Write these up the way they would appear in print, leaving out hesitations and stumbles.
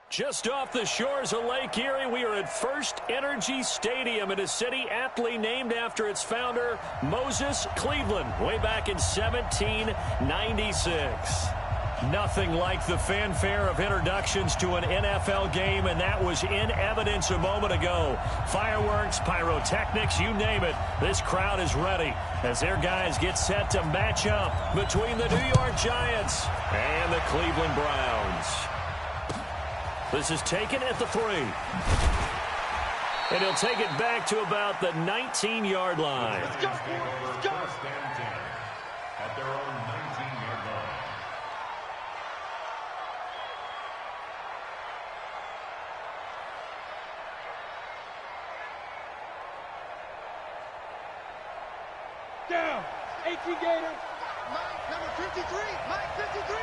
Just off the shores of Lake Erie, we are at First Energy Stadium in a city aptly named after its founder, Moses Cleveland, way back in 1796. Nothing like the fanfare of introductions to an NFL game, and that was in evidence a moment ago. Fireworks, pyrotechnics, you name it. This crowd is ready as their guys get set to match up between the New York Giants and the Cleveland Browns. This is taken at the 3. And he'll take it back to about the 19-yard line. Let's go. First and 10 at their own 19-yard line. Down. 18 Gators. Mike, number 53. Mike, 53.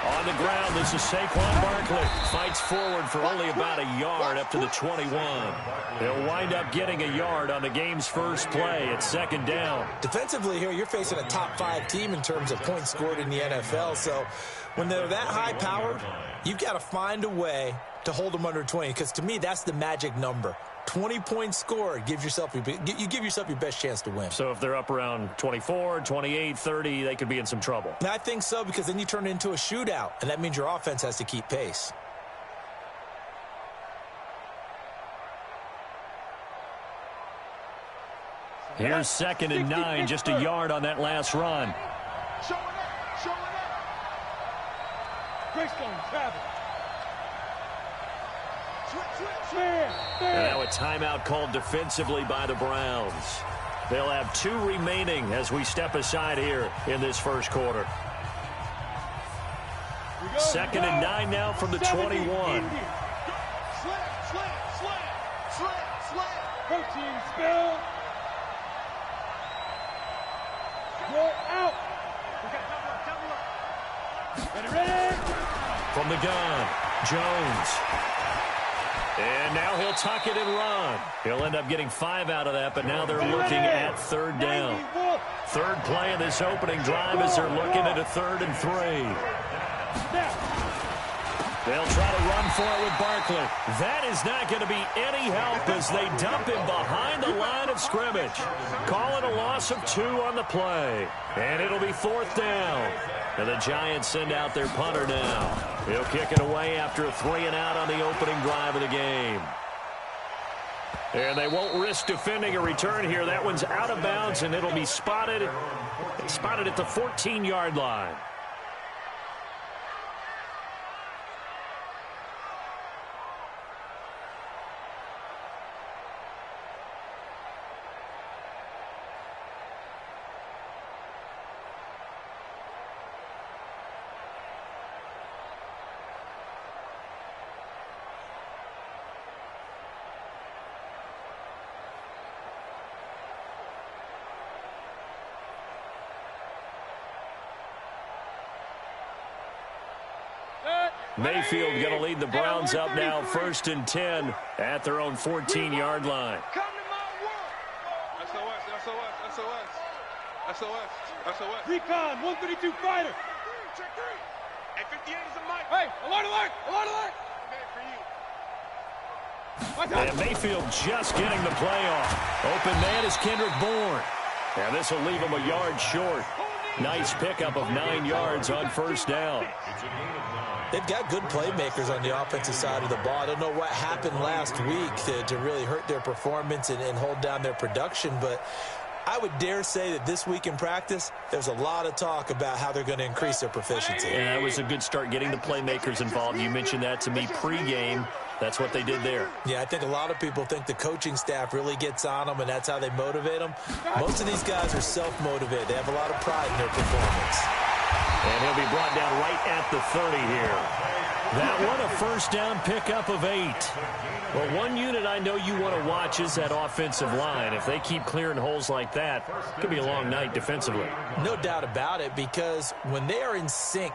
On the ground, this is Saquon Barkley. Fights forward for only about a yard up to the 21. He'll wind up getting a yard on the game's first play. It's second down. Defensively here, you're facing a top-5 team in terms of points scored in the NFL. So when they're that high-powered, you've got to find a way to hold them under 20. Because to me, that's the magic number. 20 points scored, you give yourself your best chance to win. So if they're up around 24, 28, 30, they could be in some trouble. And I think so, because then you turn it into a shootout, and that means your offense has to keep pace. Here's second and 9, just a yard on that last run. Showing up. Greystone, travel. And now a timeout called defensively by the Browns. They'll have 2 remaining as we step aside here in this first quarter. Second and 9 now from the 21. Slam. Protein spill. Roll out. Ready. From the gun, Jones. And now he'll tuck it and run. He'll end up getting 5 out of that, but now they're looking at third down. Third play of this opening drive as they're looking at a 3rd and 3. They'll try to run for it with Barkley. That is not going to be any help as they dump him behind the line of scrimmage. Call it a loss of 2 on the play. And it'll be 4th down. And the Giants send out their punter now. He'll kick it away after a 3-and-out on the opening drive of the game. And they won't risk defending a return here. That one's out of bounds, and it'll be spotted at the 14-yard line. Mayfield going to lead the Browns up now, 1st and 10 at their own 14-yard line. Come to my work. SOS. Recon, 132 fighter. Check 3. Hey, 58 is a mic. Hey, alert. Okay, for you. And Mayfield just getting the play off. Open man is Kendrick Bourne. And this will leave him a yard short. Nice pickup of 9 yards on first down. They've got good playmakers on the offensive side of the ball. I don't know what happened last week to really hurt their performance and hold down their production, but I would dare say that this week in practice, there's a lot of talk about how they're going to increase their proficiency. And that was a good start getting the playmakers involved. You mentioned that to me pregame. That's what they did there. Yeah, I think a lot of people think the coaching staff really gets on them, and that's how they motivate them. Most of these guys are self-motivated. They have a lot of pride in their performance. And he'll be brought down right at the 30 here. That one, a first down pickup of 8. Well, one unit I know you want to watch is that offensive line. If they keep clearing holes like that, it could be a long night defensively. No doubt about it, because when they are in sync,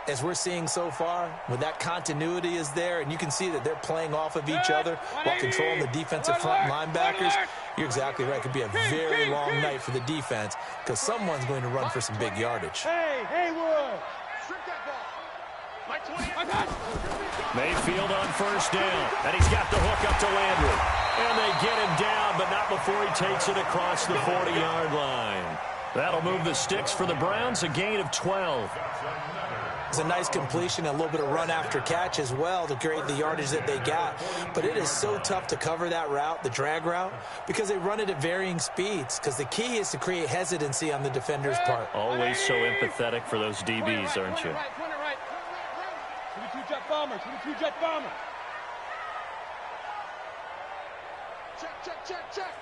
as we're seeing so far, when that continuity is there, and you can see that they're playing off of each other while controlling the defensive front linebackers, you're exactly right. It could be a very long night for the defense because someone's going to run for some big yardage. Hey, Haywood! Strip that ball. Mayfield on first down, and he's got the hook up to Landry. And they get him down, but not before he takes it across the 40-yard line. That'll move the sticks for the Browns, a gain of 12. It's a nice completion, a little bit of run after catch as well to create the yardage that they got. But it is so tough to cover that route, the drag route, because they run it at varying speeds. Because the key is to create hesitancy on the defender's part. Always so empathetic for those DBs, aren't you? 22 jet bomber, 22 jet bomber. Check, check, check, check.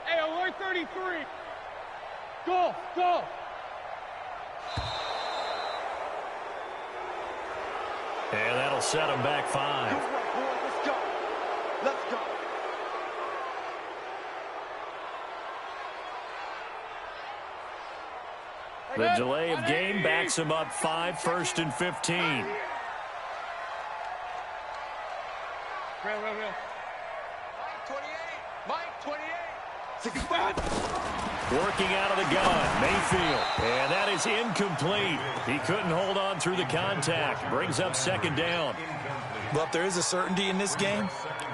Hey, alert 33. Go, go. And that'll set him back 5. Good work, boy. Let's go. Let's go. The delay of game backs him up 5, 1st and 15. Real. Mike 28. Mike 28. Working out of the gun, Mayfield. And that is incomplete. He couldn't hold on through the contact. Brings up 2nd down. Well, if there is a certainty in this game,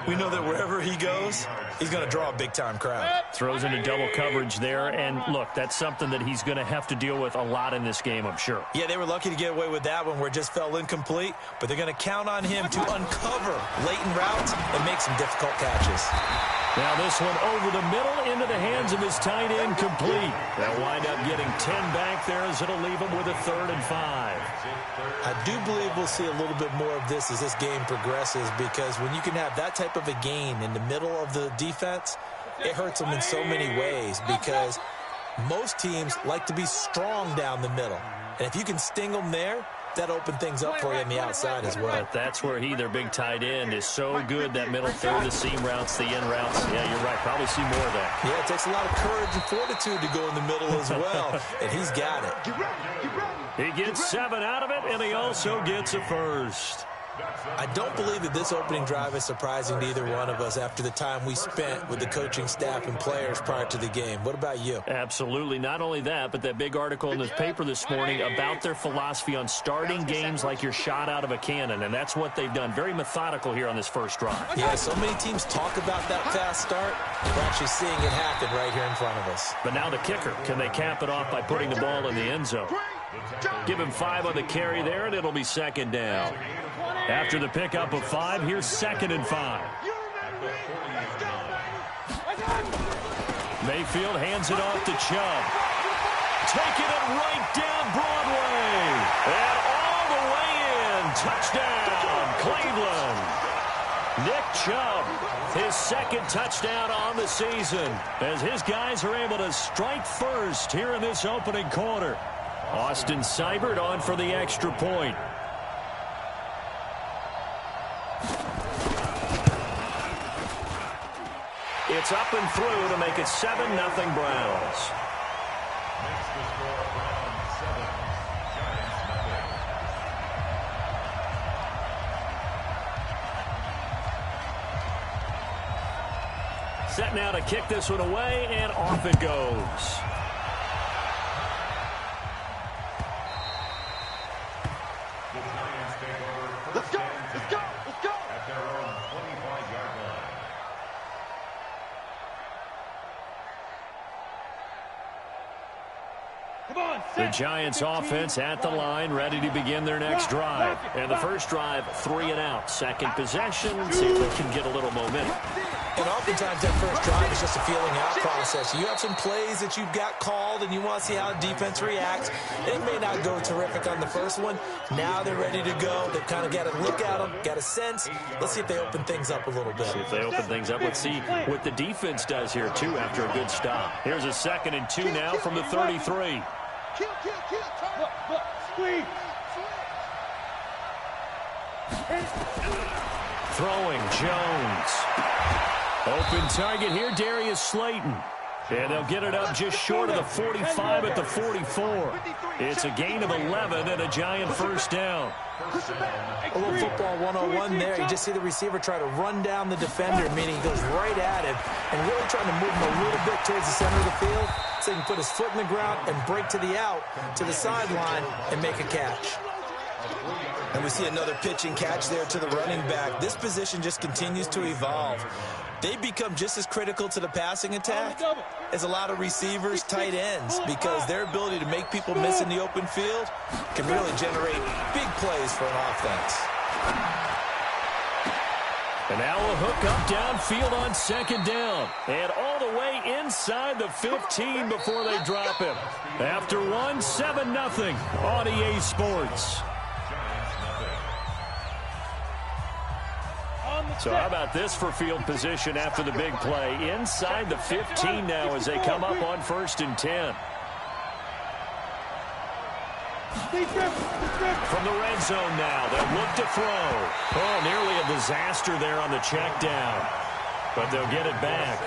we know that wherever he goes, he's going to draw a big-time crowd. Throws into double coverage there. And, look, that's something that he's going to have to deal with a lot in this game, I'm sure. Yeah, they were lucky to get away with that one where it just fell incomplete, but they're going to count on him to uncover latent routes and make some difficult catches. Now this one over the middle into the hands of his tight end, complete. They'll wind up getting 10 back there as it'll leave him with a 3rd and 5. I do believe we'll see a little bit more of this as this game progresses, because when you can have that type of a gain in the middle of the defense, it hurts them in so many ways, because most teams like to be strong down the middle. And if you can sting them there, that opened things up for you on the outside as well. But that's where their big tight end, is so good, that middle third, the seam routes, the in routes. Yeah, you're right. Probably see more of that. Yeah, it takes a lot of courage and fortitude to go in the middle as well, and he's got it. He gets 7 out of it, and he also gets a 1st. I don't believe that this opening drive is surprising to either one of us after the time we spent with the coaching staff and players prior to the game. What about you? Absolutely. Not only that, but that big article in this paper this morning about their philosophy on starting games like you're shot out of a cannon, and that's what they've done. Very methodical here on this first drive. Yeah, so many teams talk about that fast start. We're actually seeing it happen right here in front of us. But now the kicker. Can they cap it off by putting the ball in the end zone? Give him 5 on the carry there, and it'll be 2nd down. After the pickup of 5, here's 2nd and 5. Mayfield hands it off to Chubb. Taking it right down Broadway. And all the way in. Touchdown, Cleveland. Nick Chubb, his 2nd touchdown on the season, as his guys are able to strike first here in this opening quarter. Austin Seibert on for the extra point. It's up and through to make it 7-0 Browns. Set now to kick this one away, and off it goes. Let's go, let's go, let's go. At their own 25-yard line. Come on, The set. Giants offense at the line, ready to begin their next drive. And the first drive, 3 and out. 2nd possession, see if they can get a little momentum. And oftentimes that first drive is just a feeling out process. You have some plays that you've got called and you want to see how the defense reacts. It may not go terrific on the first one. Now they're ready to go. They've kind of got a look at them, got a sense. Let's see if they open things up a little bit. See if they open things up. Let's see what the defense does here, too, after a good stop. Here's a 2nd and 2 now from the 33. Kill, turn. Look, squeeze. Throwing, Jones. Open target here, Darius Slayton. And they'll get it up just short of the 45 at the 44. It's a gain of 11 and a Giant first down. A little football 101 there. You just see the receiver try to run down the defender, meaning he goes right at him and really trying to move him a little bit towards the center of the field. It's so he can put his foot in the ground and break to the out, to the sideline, and make a catch. And we see another pitch and catch there to the running back. This position just continues to evolve. They become just as critical to the passing attack as a lot of receivers, tight ends, because their ability to make people miss in the open field can really generate big plays for an offense. And now a hook up downfield on second down. And all the way inside the 15 before they drop him. After one, 7-0 on EA Sports. So how about this for field position after the big play? Inside the 15 now as they come up on 1st and 10. From the red zone now, they'll look to throw. Oh, nearly a disaster there on the check down. But they'll get it back.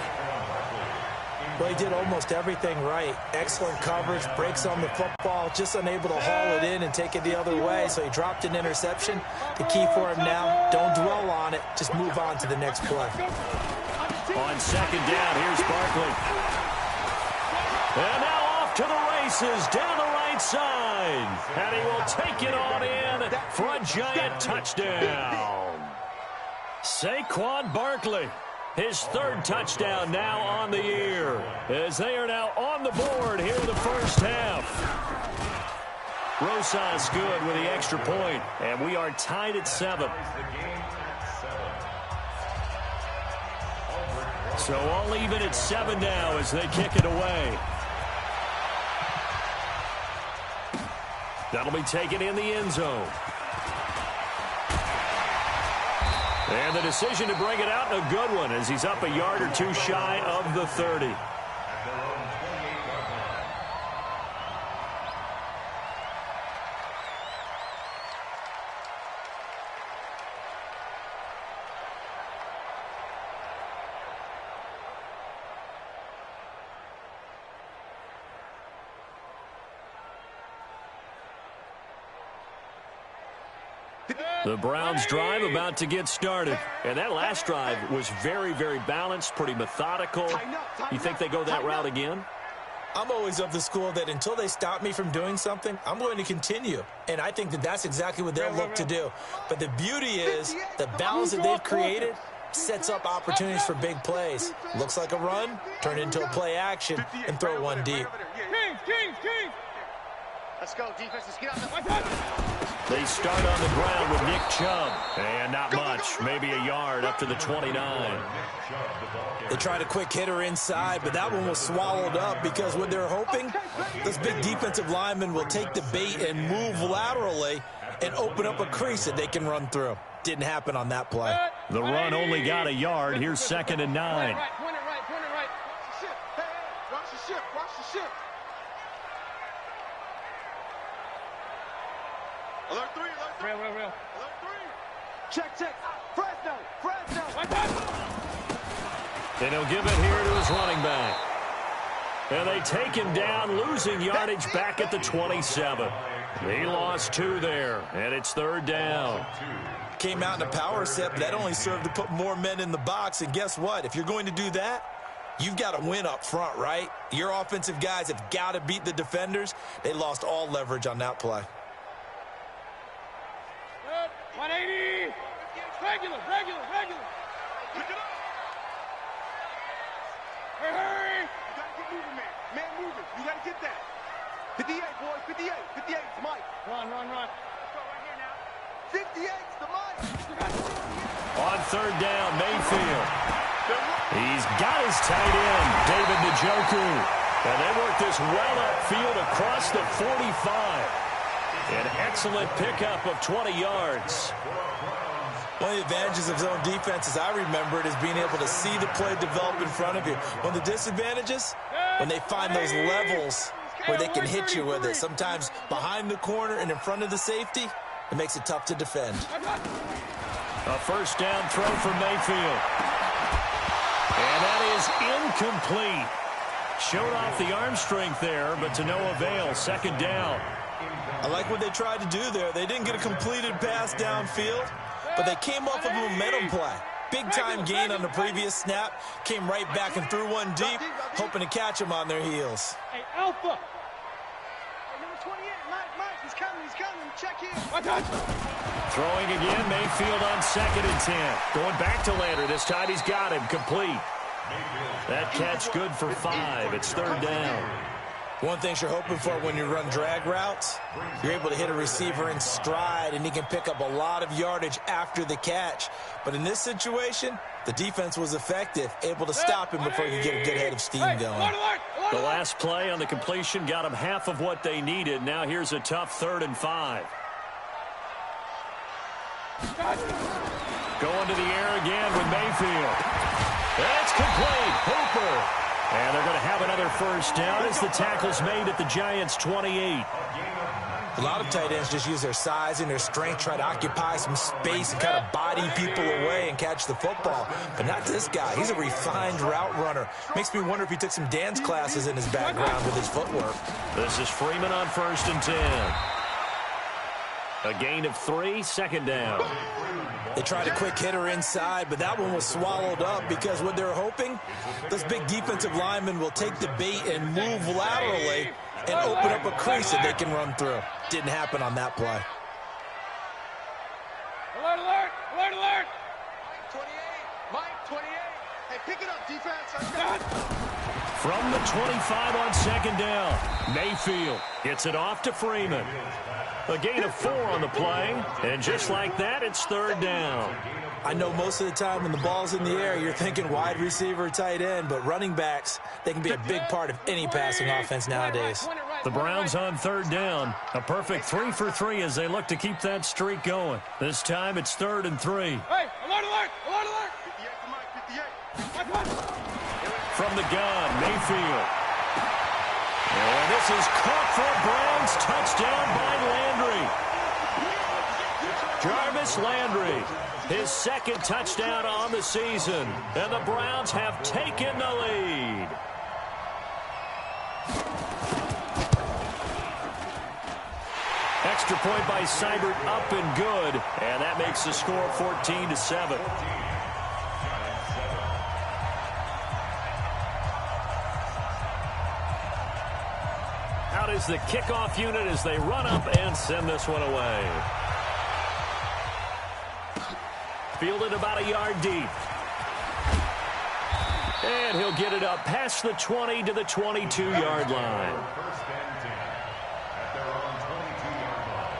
Well, he did almost everything right. Excellent coverage, breaks on the football, just unable to haul it in and take it the other way, so he dropped an interception. The key for him now, don't dwell on it, just move on to the next play. On second down, here's Barkley. And now off to the races, down the right side. And he will take it on in for a giant touchdown. Saquon Barkley. His 3rd touchdown now on the year, as they are now on the board here in the first half. Rosas good with the extra point, and we are tied at 7. So all even at 7 now as they kick it away. That'll be taken in the end zone. And the decision to bring it out, a good one, as he's up a yard or two shy of the 30. The Browns drive about to get started. And that last drive was very, very balanced, pretty methodical. You think they go that route again? I'm always of the school that until they stop me from doing something, I'm going to continue. And I think that that's exactly what they'll look to do. But the beauty is the balance that they've created sets up opportunities for big plays. Looks like a run, turn it into a play action, and throw one deep. Let's go, defense. Let's get out the... They start on the ground with Nick Chubb. And not much, maybe a yard up to the 29. They tried a quick hitter inside, but that one was swallowed up because what they're hoping, this big defensive lineman will take the bait and move laterally and open up a crease that they can run through. Didn't happen on that play. The run only got a yard. Here's 2nd and 9. Point it right. Watch the ship. Alert 3. Real. Alert 3. Check. Fresno. And he'll give it here to his running back. And they take him down, losing yardage back at the 27. He lost 2 there, and it's 3rd down. Came out in a power set, but that only served to put more men in the box. And guess what? If you're going to do that, you've got to win up front, right? Your offensive guys have got to beat the defenders. They lost all leverage on that play. 180. Regular. Hurry. You got to get moving, man. Man moving. You got to get that. 58, boys. 58. 58 is Mike. Run. Let's go right here now. 58's the Mike. On 3rd down, Mayfield. He's got his tight end, David Njoku. And they work this well upfield across the 45. An excellent pickup of 20 yards. One of the advantages of zone defense, as I remember it, is being able to see the play develop in front of you. One of the disadvantages, when they find those levels where they can hit you with it. Sometimes behind the corner and in front of the safety, it makes it tough to defend. A 1st down throw for Mayfield. And that is incomplete. Showed off the arm strength there, but to no avail. 2nd down. I like what they tried to do there. They didn't get a completed pass downfield, but they came off of a momentum play. Big-time gain on the previous snap. Came right back and threw one deep, hoping to catch them on their heels. Hey, Alpha. Number 28, Mike, he's coming, check in. Throwing again, Mayfield on 2nd and 10. Going back to Lander. This time he's got him complete. That catch good for 5. It's 3rd down. One thing you're hoping for when you run drag routes, you're able to hit a receiver in stride, and he can pick up a lot of yardage after the catch. But in this situation, the defense was effective, able to stop him before he could get a good head of steam going. The last play on the completion got them half of what they needed. Now here's a tough 3rd and 5. Going to the air again with Mayfield. That's complete. Hooper. And they're going to have another 1st down as the tackle's made at the Giants' 28. A lot of tight ends just use their size and their strength, try to occupy some space and kind of body people away and catch the football. But not this guy. He's a refined route runner. Makes me wonder if he took some dance classes in his background with his footwork. This is Freeman on 1st and 10. A gain of 3, 2nd down. They tried a quick hitter inside, but that one was swallowed up because what they're hoping, those big defensive linemen will take the bait and move laterally and open up a crease that they can run through. Didn't happen on that play. Alert, alert, alert, alert. Mike 28. Hey, pick it up, defense. From the 25 on 2nd down, Mayfield gets it off to Freeman. A gain of 4 on the play, and just like that, it's 3rd down. I know most of the time when the ball's in the air, you're thinking wide receiver, tight end, but running backs, they can be a big part of any passing offense nowadays. The Browns on 3rd down. A perfect 3 for 3 as they look to keep that streak going. This time it's 3rd and 3. Hey, alert, alert, alert, alert. 58 to Mike, 58. From the gun, Mayfield. And this is caught for a Browns touchdown by Landry. Jarvis Landry, his 2nd touchdown on the season. And the Browns have taken the lead. Extra point by Seibert up and good. And that makes the score 14-7. Out is the kickoff unit as they run up and send this one away. Fielded about a yard deep. And he'll get it up past the 20 to the 22-yard line. First and 10 at their own 22-yard line.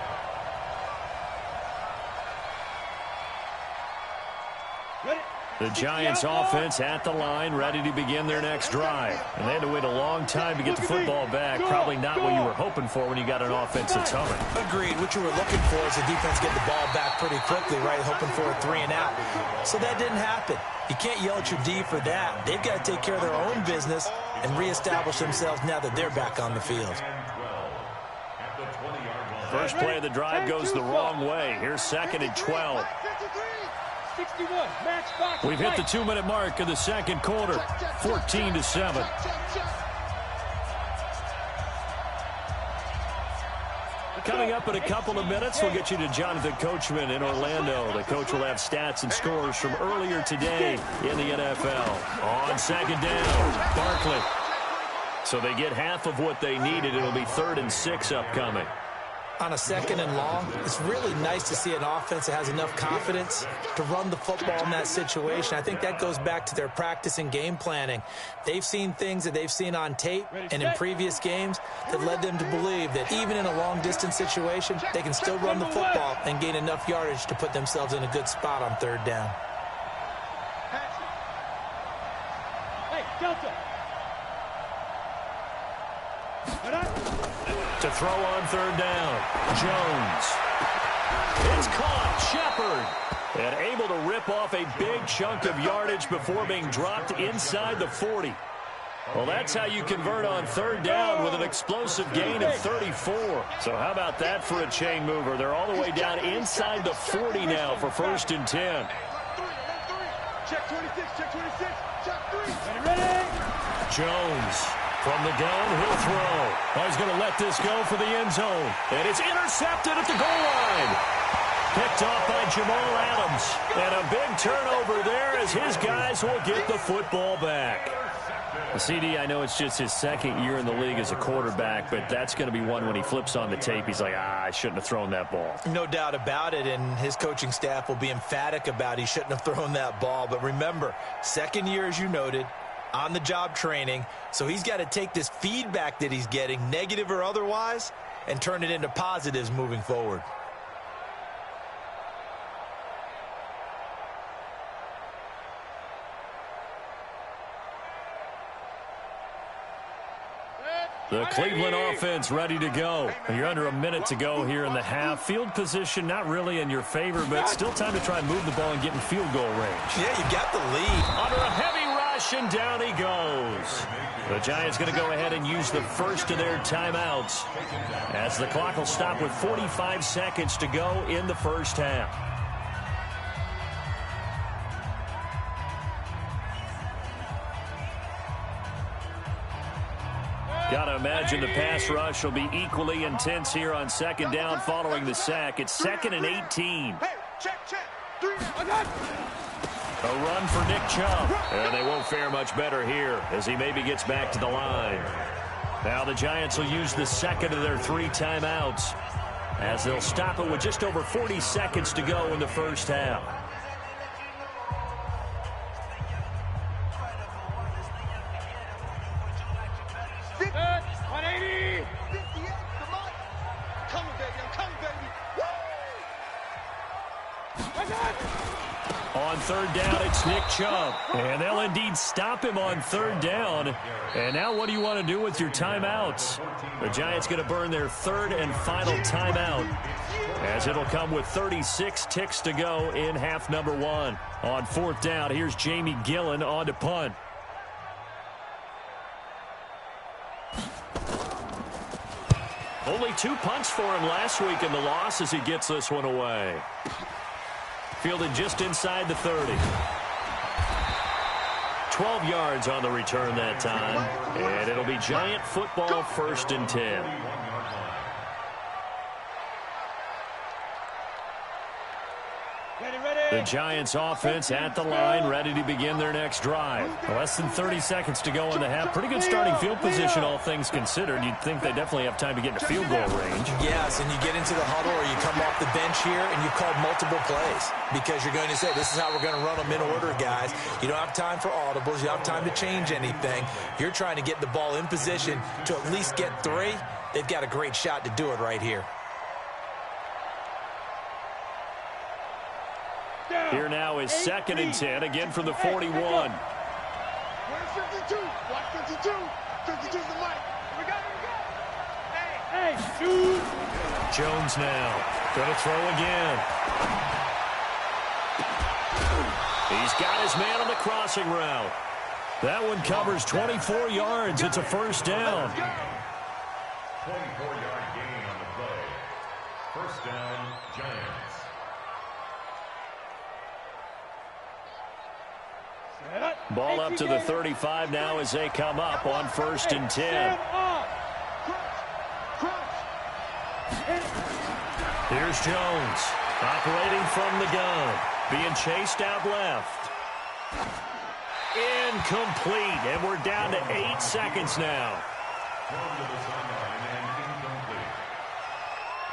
Ready? The Giants offense at the line, ready to begin their next drive. And they had to wait a long time to get the football back. Probably not what you were hoping for when you got an offense that's humming. Agreed. What you were looking for is the defense get the ball back pretty quickly, right? Hoping for a 3 and out. So that didn't happen. You can't yell at your D for that. They've got to take care of their own business and reestablish themselves now that they're back on the field. First play of the drive goes the wrong way. Here's 2nd and 12. 61, match box. We've hit the 2-minute mark of the 2nd quarter, 14-7. Coming up in a couple of minutes, we'll get you to Jonathan Coachman in Orlando. The coach will have stats and scores from earlier today in the NFL. On 2nd down, Barkley. So they get half of what they needed. It'll be 3rd and 6 upcoming. On a 2nd and long, it's really nice to see an offense that has enough confidence to run the football in that situation. I think that goes back to their practice and game planning. They've seen things that they've seen on tape and in previous games that led them to believe that even in a long-distance situation, they can still run the football and gain enough yardage to put themselves in a good spot on 3rd down. Hey, Delta. To throw on 3rd down, Jones. It's caught, Shepard. And able to rip off a big chunk of yardage before being dropped inside the 40. Well, that's how you convert on 3rd down with an explosive gain of 34. So how about that for a chain mover? They're all the way down inside the 40 now for 1st and 10. Check 26, check 26, check 3. Ready? Jones. From the gun, he'll throw. Oh, he's going to let this go for the end zone. And it's intercepted at the goal line. Picked off by Jamal Adams. And a big turnover there as his guys will get the football back. CD, I know it's just his second year in the league as a quarterback, but that's going to be one when he flips on the tape. He's like, I shouldn't have thrown that ball. No doubt about it, and his coaching staff will be emphatic about he shouldn't have thrown that ball. But remember, second year, as you noted, on-the-job training, so he's got to take this feedback that he's getting, negative or otherwise, and turn it into positives moving forward. The Cleveland offense ready to go. You're under a minute to go here in the half. Field position not really in your favor, but still time to try and move the ball and get in field goal range. Yeah, you got the lead. Under a heavy rush, and down he goes. The Giants going to go ahead and use the first of their timeouts as the clock will stop with 45 seconds to go in the first half. Got to imagine the pass rush will be equally intense here on second down following the sack. It's 2nd and 18. Hey, check. 3, I got it. A run for Nick Chubb. And they won't fare much better here as he maybe gets back to the line. Now the Giants will use the second of their 3 timeouts as they'll stop it with just over 40 seconds to go in the first half. On third down, it's Nick Chubb. And they'll indeed stop him on third down. And now what do you want to do with your timeouts? The Giants going to burn their third and final timeout as it'll come with 36 ticks to go in half number 1. On fourth down, here's Jamie Gillen on to punt. Only 2 punts for him last week in the loss as he gets this one away. Fielded just inside the 30. 12 yards on the return that time. And it'll be Giant football, 1st and 10. The Giants offense at the line, ready to begin their next drive. Less than 30 seconds to go in the half. Pretty good starting field position, all things considered. You'd think they definitely have time to get into field goal range. Yes, and you get into the huddle or you come off the bench here and you call multiple plays because you're going to say, this is how we're going to run them in order, guys. You don't have time for audibles. You don't have time to change anything. You're trying to get the ball in position to at least get 3. They've got a great shot to do it right here. Here now is 2nd and 10, again from the 41. Where's 52? Watch 52. 52's the mic. We got it. Hey, dude. Jones now. Going to throw again. He's got his man on the crossing route. That one covers 24 yards. It's a first down. 24-yard gain on the play. First down, Giants. Ball up to the 35 now as they come up on 1st and 10. Here's Jones operating from the gun, being chased out left. Incomplete, and we're down to 8 seconds now. Thrown to the sideline and incomplete.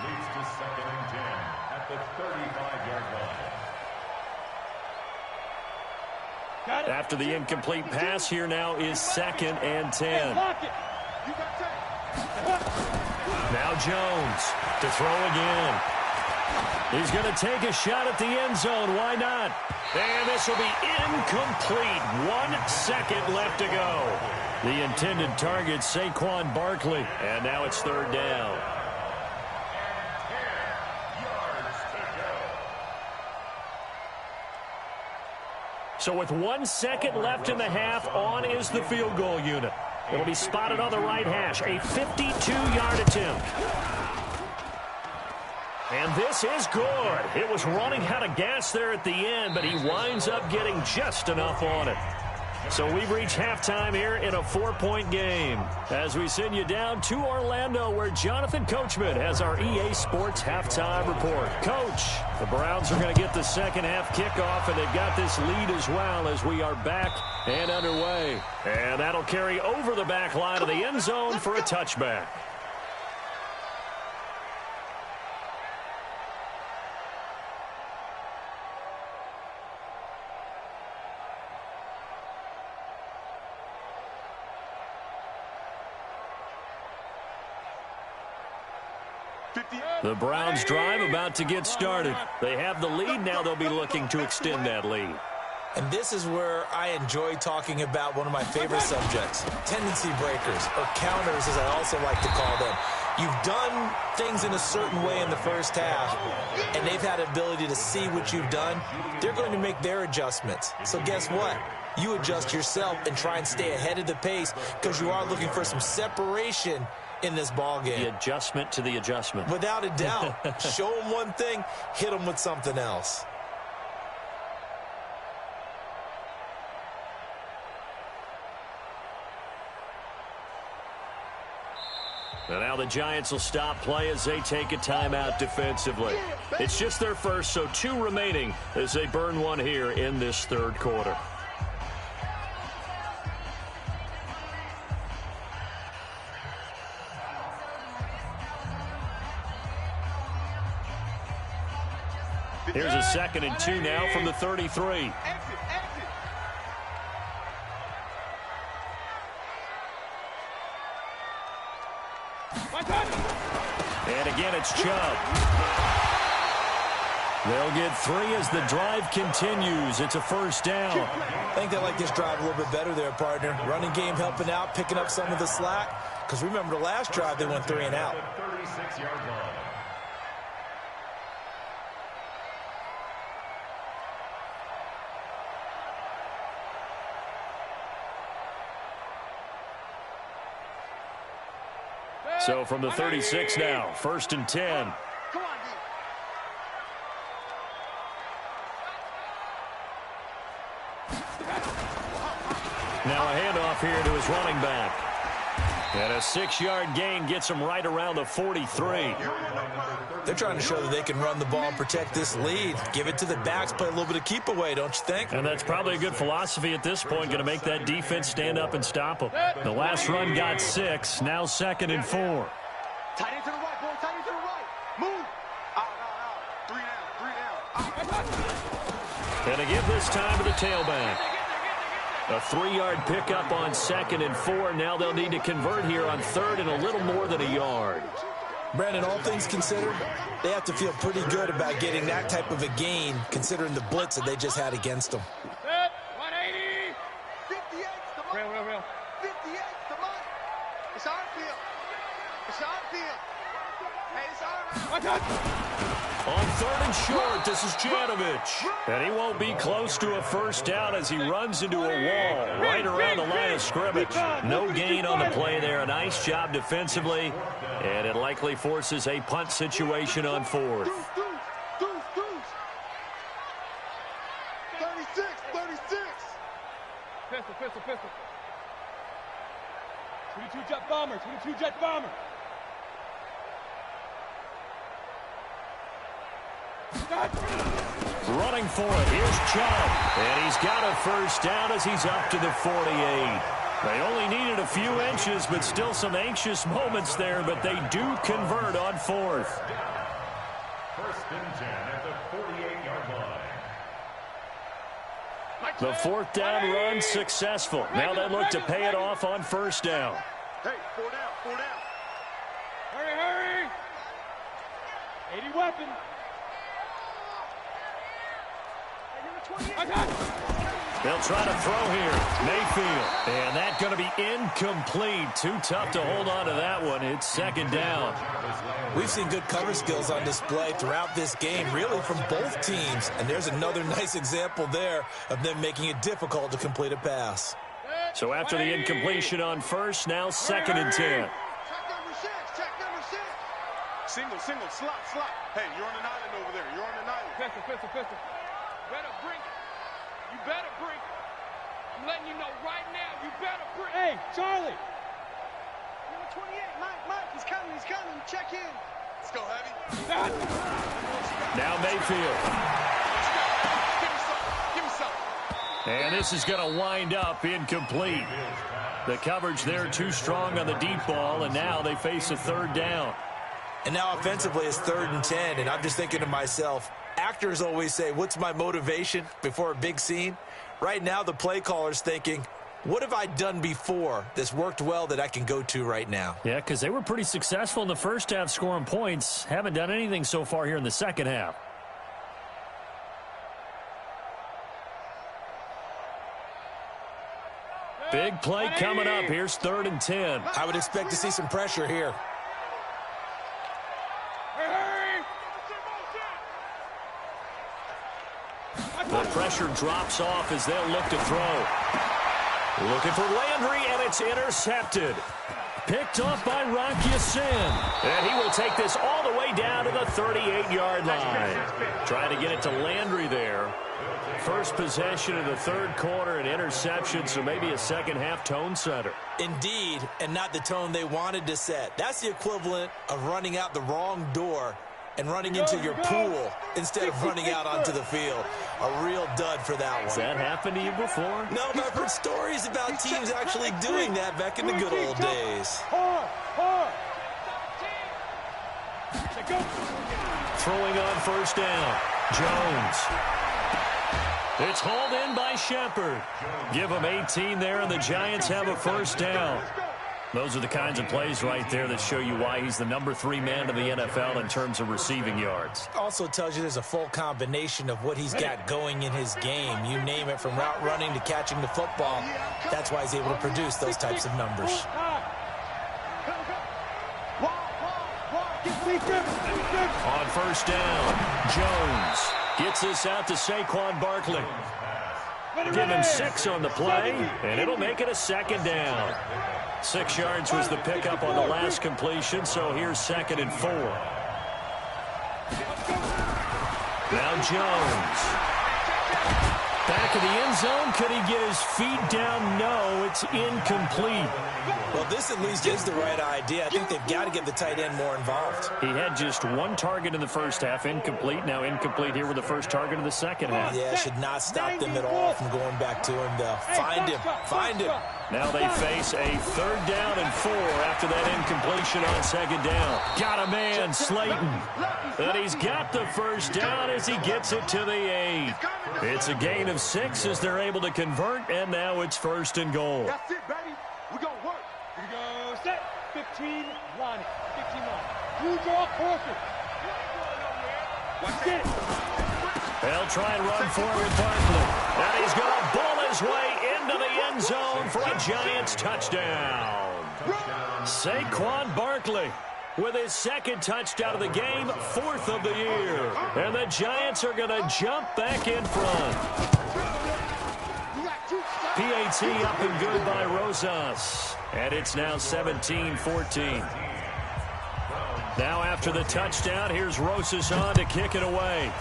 Leads to 2nd and 10 at the 35-yard line. After the incomplete pass, here now is 2nd and 10. Now Jones to throw again. He's going to take a shot at the end zone. Why not? And this will be incomplete. 1 second left to go. The intended target, Saquon Barkley. And now it's third down. So with 1 second left in the half, on is the field goal unit. It'll be spotted on the right hash. A 52-yard attempt. And this is good. It was running out of gas there at the end, but he winds up getting just enough on it. So we've reached halftime here in a 4-point game. As we send you down to Orlando, where Jonathan Coachman has our EA Sports halftime report. Coach, the Browns are going to get the second half kickoff, and they've got this lead as well as we are back and underway. And that'll carry over the back line of the end zone for a touchback. The Browns drive about to get started. They have the lead. Now they'll be looking to extend that lead. And this is where I enjoy talking about one of my favorite subjects, tendency breakers, or counters as I also like to call them. You've done things in a certain way in the first half, and they've had the ability to see what you've done. They're going to make their adjustments. So guess what? You adjust yourself and try and stay ahead of the pace because you are looking for some separation in this ball game. The adjustment to the adjustment. Without a doubt. Show them one thing, hit them with something else. And now the Giants will stop play as they take a timeout defensively. It's just their first, so 2 remaining as they burn one here in this third quarter. Here's a 2nd and 2 now from the 33. And again, it's Chubb. They'll get 3 as the drive continues. It's a first down. I think they like this drive a little bit better there, partner. Running game helping out, picking up some of the slack. Because remember the last drive, they went 3 and out. 36-yard line. So from the 36 now, 1st and 10. Now a handoff here to his running back. And a 6-yard gain gets him right around the 43. They're trying to show that they can run the ball and protect this lead. Give it to the backs, play a little bit of keep away, don't you think? And that's probably a good philosophy at this point, going to make that defense stand up and stop them. The last run got 6, now 2nd and 4. Tight end to the right, boy. Tight end to the right. Move. Out. 3 down. 3 down. And again this time to the tailback. A 3-yard pickup on 2nd and 4. Now they'll need to convert here on 3rd and a little more than a yard. Brandon, all things considered, they have to feel pretty good about getting that type of a gain, considering the blitz that they just had against them. 180. 58's the money. Real. 58's the money. It's our field. It's our field. Hey, it's our On 3rd and short, this is Janovich. And he won't be close to a first down as he runs into a wall right around the line of scrimmage. No gain on the play there. A nice job defensively. And it likely forces a punt situation on 4th. Deuce. 36. Pistol. 22 jet bomber. Running for it. Here's Chubb. And he's got a first down as he's up to the 48. They only needed a few inches, but still some anxious moments there, but they do convert on 4th. 1st and 10 at the 48-yard line. The 4th down run successful. Now they look to pay it off on 1st down. Hey, 4 down. Hurry. 80 weapon. They'll try to throw here. Mayfield. And that's going to be incomplete. Too tough to hold on to that one. It's 2nd down. We've seen good cover skills on display throughout this game, really from both teams. And there's another nice example there of them making it difficult to complete a pass. So after the incompletion on 1st, now 2nd and 10. Check number 6. Single, slot. Hey, you're on an island over there. You're on an island. Pistol. You better bring it. I'm letting you know right now, you better bring. Hey, Charlie. Number 28, Mike, he's coming. Check in. Let's go, Heavy. Now Mayfield. Give me some. And this is going to wind up incomplete. The coverage there too strong on the deep ball, and now they face a third down. And now offensively it's 3rd and 10, and I'm just thinking to myself, actors always say, what's my motivation before a big scene? Right now the play caller's thinking, what have I done before that's worked well that I can go to right now? Yeah, because they were pretty successful in the first half scoring points. Haven't done anything so far here in the second half. Big play coming up. Here's 3rd and 10. I would expect to see some pressure here. The pressure drops off as they'll look to throw. Looking for Landry, and it's intercepted. Picked off by Rocky Sin. And he will take this all the way down to the 38-yard line. Trying to get it to Landry there. First possession of the third quarter, an interception, so maybe a second-half tone setter. Indeed, and not the tone they wanted to set. That's the equivalent of running out the wrong door and running into your pool instead of running out onto the field. A real dud for that one. Has that happened to you before? No, but I've heard stories about teams actually doing that back in the good old days. Throwing on first down. Jones. It's hauled in by Shepard. Give him 18 there, and the Giants have a first down. Those are the kinds of plays right there that show you why he's the number 3 man in the NFL in terms of receiving yards. Also tells you there's a full combination of what he's got going in his game. You name it, from route running to catching the football. That's why he's able to produce those types of numbers. On first down, Jones gets this out to Saquon Barkley. Give him 6 on the play, and it'll make it a second down. 6 yards was the pickup on the last completion, so here's 2nd and 4. Now Jones. Back of the end zone. Could he get his feet down? No, it's incomplete. Well, this at least is the right idea. I think they've got to get the tight end more involved. He had just 1 target in the first half, incomplete. Now incomplete here with the first target of the second half. Yeah, should not stop them at all from going back to him. They'll find him. Now they face a 3rd down and 4 after that incompletion on 2nd down. Got a man, Slayton. And he's got the first down as he gets it to the 8. It's a gain of 6 as they're able to convert, and now it's 1st and goal. That's it, baby. We're going to work. Here we go. Set. 15 line. 15 line. You draw closer. Watch it. They'll try and run forward with Barkley. And he's going to bull his way into the end zone for a Giants touchdown. Saquon Barkley with his 2nd touchdown of the game, 4th of the year. And the Giants are going to jump back in front. PAT up and good by Rosas. And it's now 17-14. Now after the touchdown, here's Rosas on to kick it away.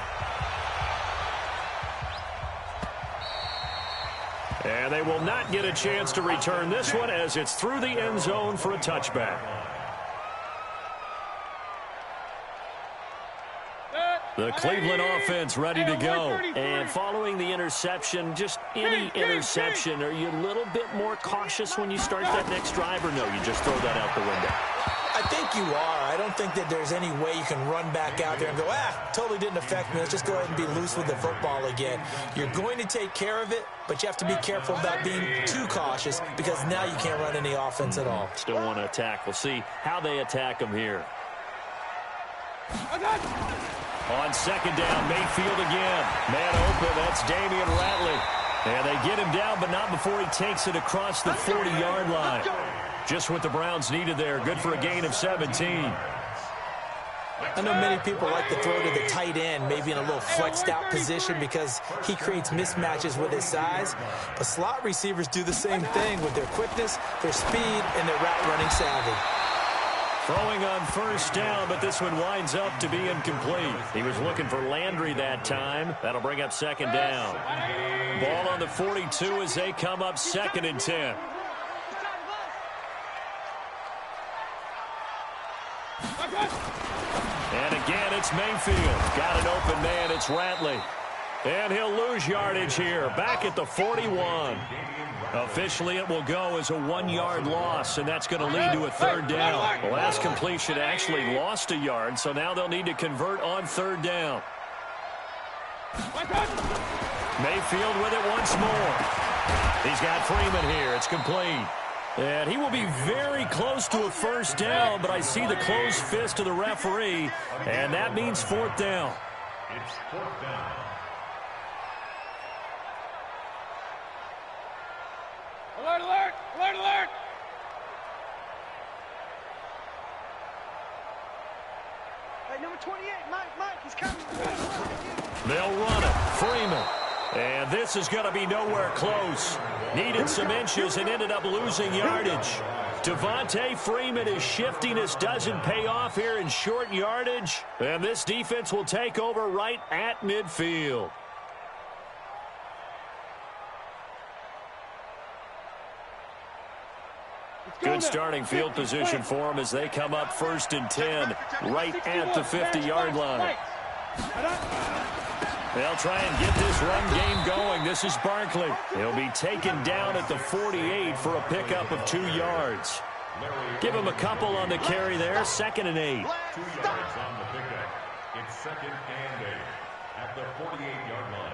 And they will not get a chance to return this one as it's through the end zone for a touchback. The Cleveland offense ready to go. And following the interception, just any interception, are you a little bit more cautious when you start that next drive, or no, you just throw that out the window? I think you are. I don't think that there's any way you can run back out there and go, totally didn't affect me. Let's just go ahead and be loose with the football again. You're going to take care of it, but you have to be careful about being too cautious because now you can't run any offense at all. Still want to attack. We'll see how they attack them here. On 2nd down, Mayfield again. Man open, that's Damian Ratley. And they get him down, but not before he takes it across the 40-yard line. Just what the Browns needed there. Good for a gain of 17. I know many people like to throw to the tight end, maybe in a little flexed out position because he creates mismatches with his size. But slot receivers do the same thing with their quickness, their speed, and their route running savvy. Throwing on first down, but this one winds up to be incomplete. He was looking for Landry that time. That'll bring up second down. Ball on the 42 as they come up 2nd and 10. And again, it's Mayfield. Got an open man. It's Ratley. And he'll lose yardage here. Back at the 41. Officially, it will go as a 1-yard loss, and that's going to lead to a 3rd down. The last completion actually lost a yard, so now they'll need to convert on 3rd down. Mayfield with it once more. He's got Freeman here. It's complete. And he will be very close to a 1st down, but I see the closed fist of the referee, and that means 4th down. It's 4th down. Alert, alert, alert, alert. Hey, number 28, Mike, he's coming. They'll run it. Freeman. And this is going to be nowhere close. Needed some inches and ended up losing yardage. Devontae Freeman is shifting. This doesn't pay off here in short yardage. And this defense will take over right at midfield. Good starting field position for them as they come up 1st and 10 right at the 50-yard line. They'll try and get this run game going. This is Barkley. He'll be taken down at the 48 for a pickup of 2 yards. Give him a couple on the carry there. 2nd and 8. 2 yards on the pickup. It's 2nd and 8 at the 48-yard line.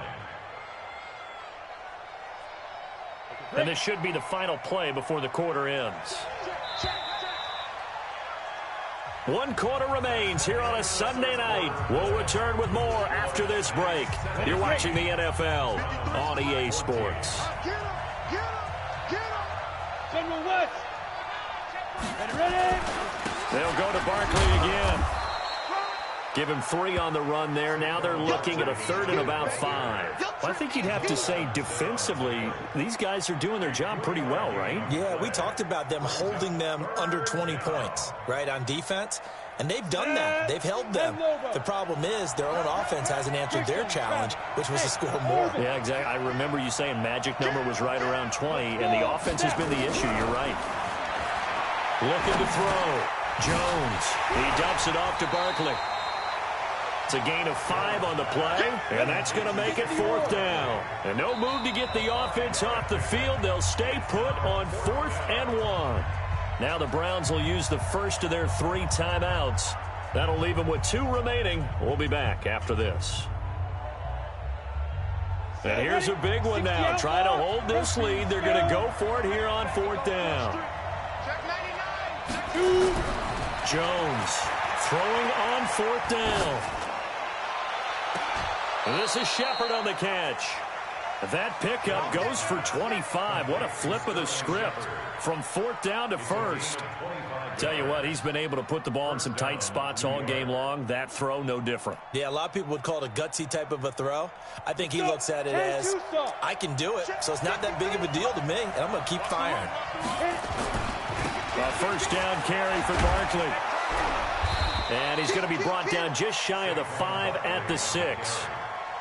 And this should be the final play before the quarter ends. 1 quarter remains here on a Sunday night. We'll return with more after this break. You're watching the NFL on EA Sports. Get him. General West. Ready. They'll go to Barkley again. Give him 3 on the run there. Now they're looking at a 3rd and about 5. Well, I think you'd have to say defensively, these guys are doing their job pretty well, right? Yeah, we talked about them holding them under 20 points, right, on defense. And they've done that. They've held them. The problem is their own offense hasn't answered their challenge, which was to score more. Yeah, exactly. I remember you saying magic number was right around 20, and the offense has been the issue. You're right. Looking to throw. Jones. He dumps it off to Barkley. It's a gain of 5 on the play, and that's going to make it 4th down. And no move to get the offense off the field. They'll stay put on 4th and 1. Now the Browns will use the first of their 3 timeouts. That'll leave them with 2 remaining. We'll be back after this. And here's a big one now. Trying to hold this lead. They're going to go for it here on 4th down. Jones throwing on 4th down. And this is Shepard on the catch. That pickup goes for 25. What a flip of the script from 4th down to 1st. Tell you what, he's been able to put the ball in some tight spots all game long. That throw, no different. Yeah, a lot of people would call it a gutsy type of a throw. I think he looks at it as, I can do it, so it's not that big of a deal to me, and I'm going to keep firing. A 1st down carry for Barkley. And he's going to be brought down just shy of the 5 at the 6.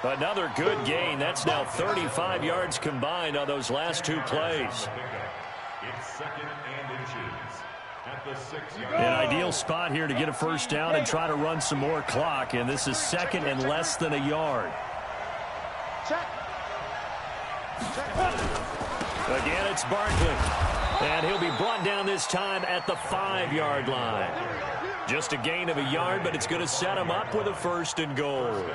Another good gain. That's now 35 yards combined on those last 2 plays. It's 2nd and inches at the 6-yard. An ideal spot here to get a 1st down and try to run some more clock. And this is 2nd and less than a yard. Again, it's Barkley. And he'll be brought down this time at the 5-yard line. Just a gain of a yard, but it's going to set him up with a 1st and goal.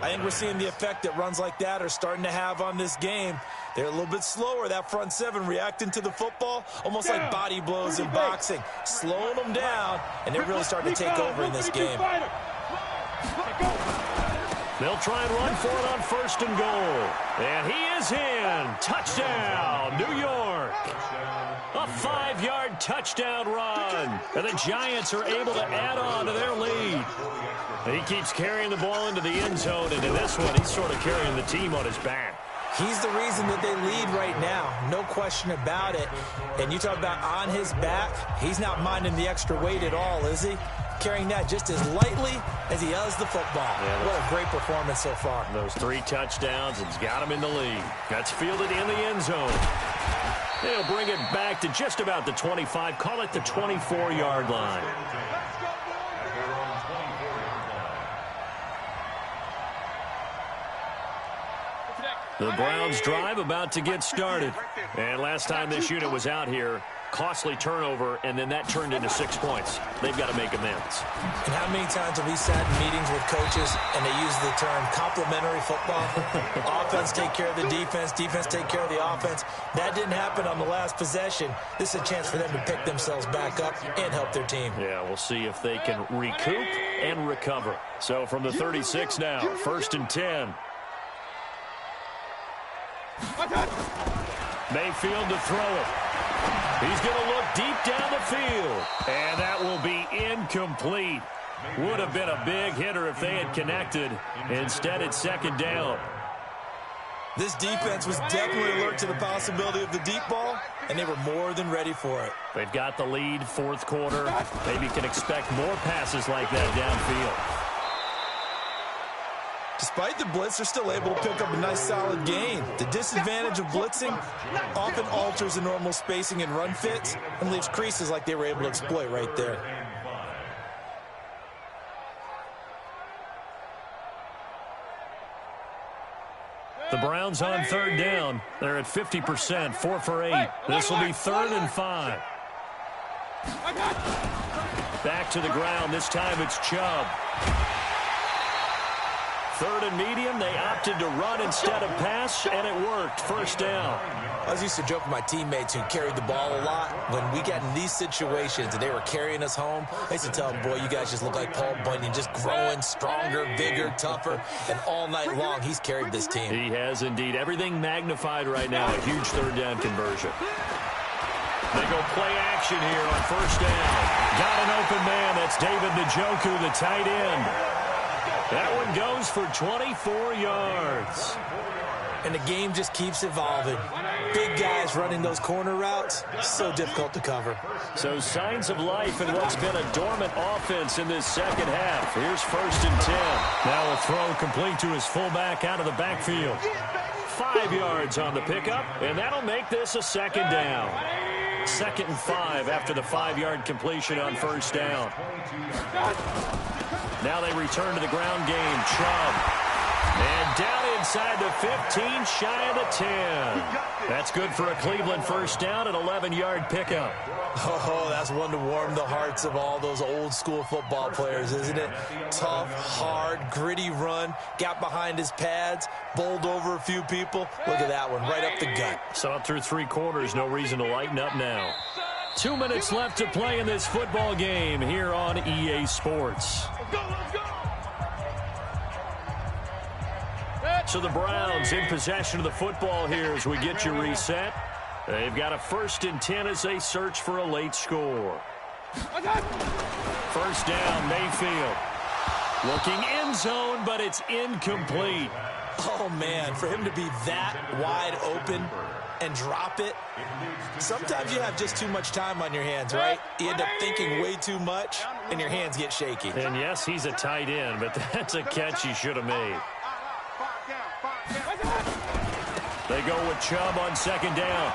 I think we're seeing the effect that runs like that are starting to have on this game. They're a little bit slower, that front 7, reacting to the football, almost like body blows in boxing, slowing them down, and they're really starting to take over in this game. They'll try and run for it on 1st and goal. And he is in. Touchdown, New York. A 5-yard touchdown run. And the Giants are able to add on to their lead. And he keeps carrying the ball into the end zone. And in this one, he's sort of carrying the team on his back. He's the reason that they lead right now. No question about it. And you talk about on his back, he's not minding the extra weight at all, is he? Carrying that just as lightly as he does the football. Yeah, what a great performance so far. Those 3 touchdowns, and he's got him in the lead. That's fielded in the end zone. They'll bring it back to just about the 25. Call it the 24-yard line. The Browns drive about to get started. And last time this unit was out here, costly turnover, and then that turned into 6 points. They've got to make amends. And how many times have we sat in meetings with coaches and they use the term complementary football? Offense take care of the defense, defense take care of the offense. That didn't happen on the last possession. This is a chance for them to pick themselves back up and help their team. Yeah, we'll see if they can recoup and recover. So from the 36 now, 1st and 10. Mayfield to throw it. He's going to look deep down the field. And that will be incomplete. Would have been a big hitter if they had connected. Instead, it's 2nd down. This defense was definitely alert to the possibility of the deep ball, and they were more than ready for it. They've got the lead, 4th quarter. Maybe can expect more passes like that downfield. Despite the blitz, they're still able to pick up a nice solid gain. The disadvantage of blitzing often alters the normal spacing and run fits and leaves creases like they were able to exploit right there. The Browns on 3rd down. They're at 50%, 4 for 8. This will be 3rd and 5. Back to the ground. This time it's Chubb. 3rd and medium, they opted to run instead of pass, and it worked. 1st down. I was used to joke with my teammates who carried the ball a lot. When we got in these situations and they were carrying us home, I used to tell them, boy, you guys just look like Paul Bunyan, just growing stronger, bigger, tougher, and all night long he's carried this team. He has indeed. Everything magnified right now. A huge 3rd down conversion. They go play action here on 1st down. Got an open man. That's David Njoku, the tight end. That one goes for 24 yards. And the game just keeps evolving. Big guys running those corner routes, so difficult to cover. So signs of life in what's been a dormant offense in this 2nd half. Here's 1st and 10. Now a throw complete to his fullback out of the backfield. 5 yards on the pickup, and that'll make this a 2nd down. 2nd and 5 after the 5-yard completion on 1st down. Now they return to the ground game. Chubb. And down inside the 15, shy of the 10. That's good for a Cleveland 1st down, an 11-yard pickup. Oh, that's one to warm the hearts of all those old-school football players, isn't it? Tough, hard, gritty run, got behind his pads, bowled over a few people. Look at that one, right up the gut. Saw it through 3 quarters, no reason to lighten up now. 2 minutes left to play in this football game here on EA Sports. So the Browns in possession of the football here as we get you reset. They've got a 1st and 10 as they search for a late score. 1st down, Mayfield. Looking end zone, but it's incomplete. Oh, man, for him to be that wide open and drop it. Sometimes you have just too much time on your hands, right? You end up thinking way too much, and your hands get shaky. And yes, he's a tight end, but that's a catch he should have made. They go with Chubb on 2nd down.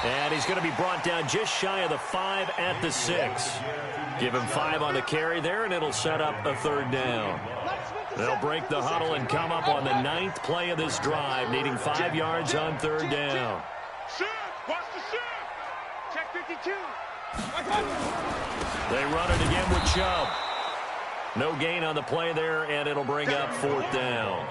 And he's going to be brought down just shy of the 5 at the 6. Give him 5 on the carry there, and it'll set up a 3rd down. They'll break the huddle and come up on the 9th play of this drive, needing 5 yards on 3rd down. Watch the shift. Check 52. They run it again with Chubb. No gain on the play there, and it'll bring up 4th down.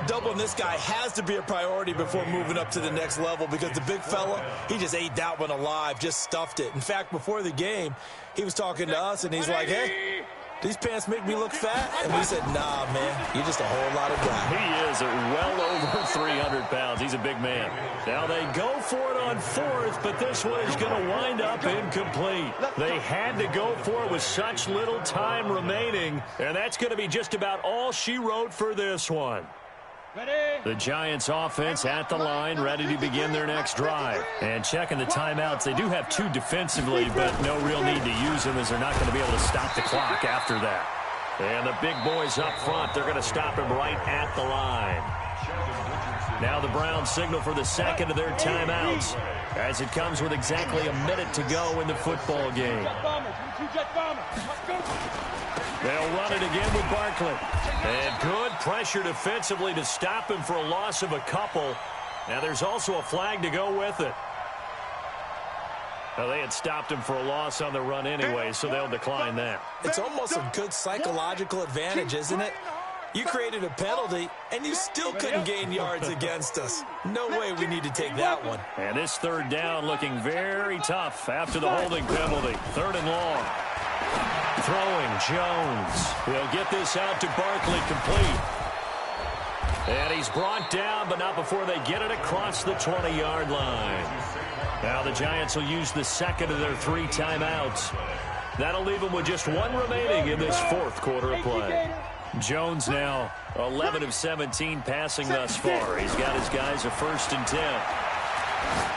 Doubling this guy has to be a priority before moving up to the next level because the big fella, he just ate that one alive, just stuffed it. In fact, before the game, he was talking to us, and he's like, hey, these pants make me look fat? And we said, nah, man, you're just a whole lot of guy. He is well over 300 pounds. He's a big man. Now they go for it on 4th, but this one is going to wind up incomplete. They had to go for it with such little time remaining, and that's going to be just about all she wrote for this one. The Giants offense at the line, ready to begin their next drive. And checking the timeouts, they do have 2 defensively, but no real need to use them as they're not going to be able to stop the clock after that. And the big boys up front, they're going to stop him right at the line. Now the Browns signal for the second of their timeouts as it comes with exactly a minute to go in the football game. They'll run it again with Barkley. And good pressure defensively to stop him for a loss of a couple. Now there's also a flag to go with it. Well, they had stopped him for a loss on the run anyway, so they'll decline that. It's almost a good psychological advantage, isn't it? You created a penalty, and you still couldn't gain yards against us. No way we need to take that one. And this third down looking very tough after the holding penalty. 3rd and long. Throwing, Jones. He'll get this out to Barkley, complete. And he's brought down, but not before they get it across the 20-yard line. Now the Giants will use the second of their 3 timeouts. That'll leave them with just 1 remaining in this 4th quarter of play. Jones now 11 of 17 passing thus far. He's got his guys a 1st and 10.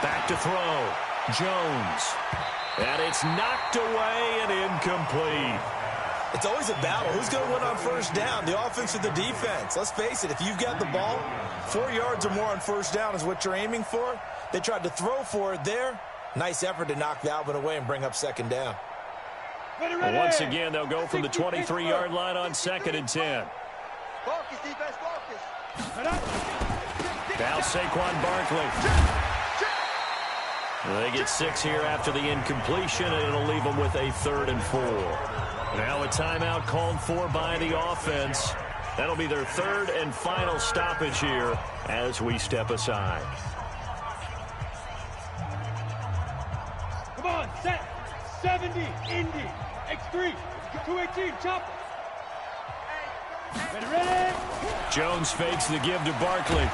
Back to throw. Jones. And it's knocked away and incomplete. It's always a battle. Who's going to win on 1st down, the offense or the defense? Let's face it, if you've got the ball, 4 yards or more on 1st down is what you're aiming for. They tried to throw for it there. Nice effort to knock that one away and bring up 2nd down. Well, once again, they'll go from the 23-yard line on 2nd and 10. Focus, defense, focus. Now Saquon Barkley. They get 6 here after the incompletion, and it'll leave them with a 3rd and 4. Now a timeout called for by the offense. That'll be their 3rd and final stoppage here as we step aside. Come on, set. 70, Indy. X3, 218, chopper. Ready? Jones fakes the give to Barkley.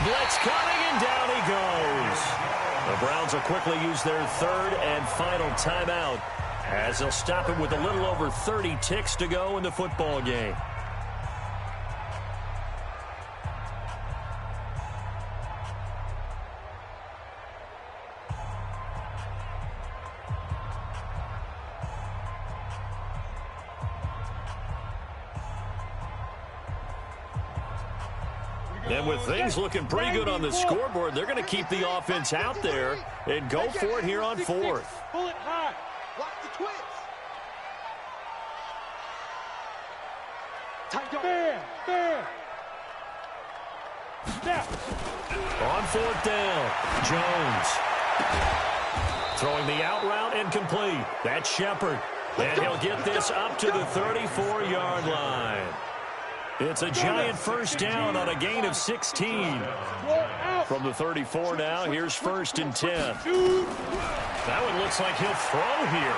Blitz coming, and down he goes. The Browns will quickly use their 3rd and final timeout as they'll stop him with a little over 30 ticks to go in the football game. And with things looking pretty good on the scoreboard, they're going to keep the offense out there and go for it here on 4th. Pull it high. Block the twins. Bam. Now. On 4th down, Jones. Throwing the out route and complete. That's Shepard. And he'll get this up to the 34-yard line. It's a giant 1st down on a gain of 16. From the 34 now, here's 1st and 10. That one looks like he'll throw here.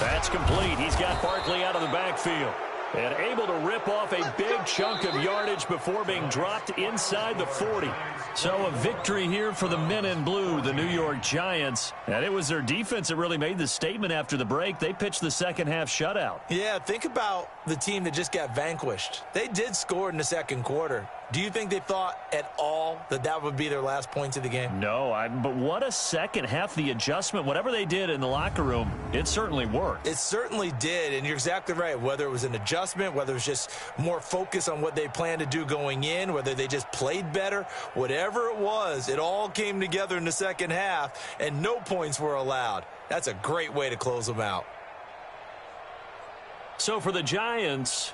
That's complete. He's got Barkley out of the backfield. And able to rip off a big chunk of yardage before being dropped inside the 40. So a victory here for the men in blue, the New York Giants. And it was their defense that really made the statement after the break. They pitched the second half shutout. Yeah, think about the team that just got vanquished. They did score in the 2nd quarter. Do you think they thought at all that that would be their last points of the game? No, but what a second half. The adjustment, whatever they did in the locker room, it certainly worked. It certainly did, and you're exactly right. Whether it was an adjustment, whether it was just more focus on what they planned to do going in, whether they just played better, whatever it was, it all came together in the 2nd half, and no points were allowed. That's a great way to close them out. So for the Giants,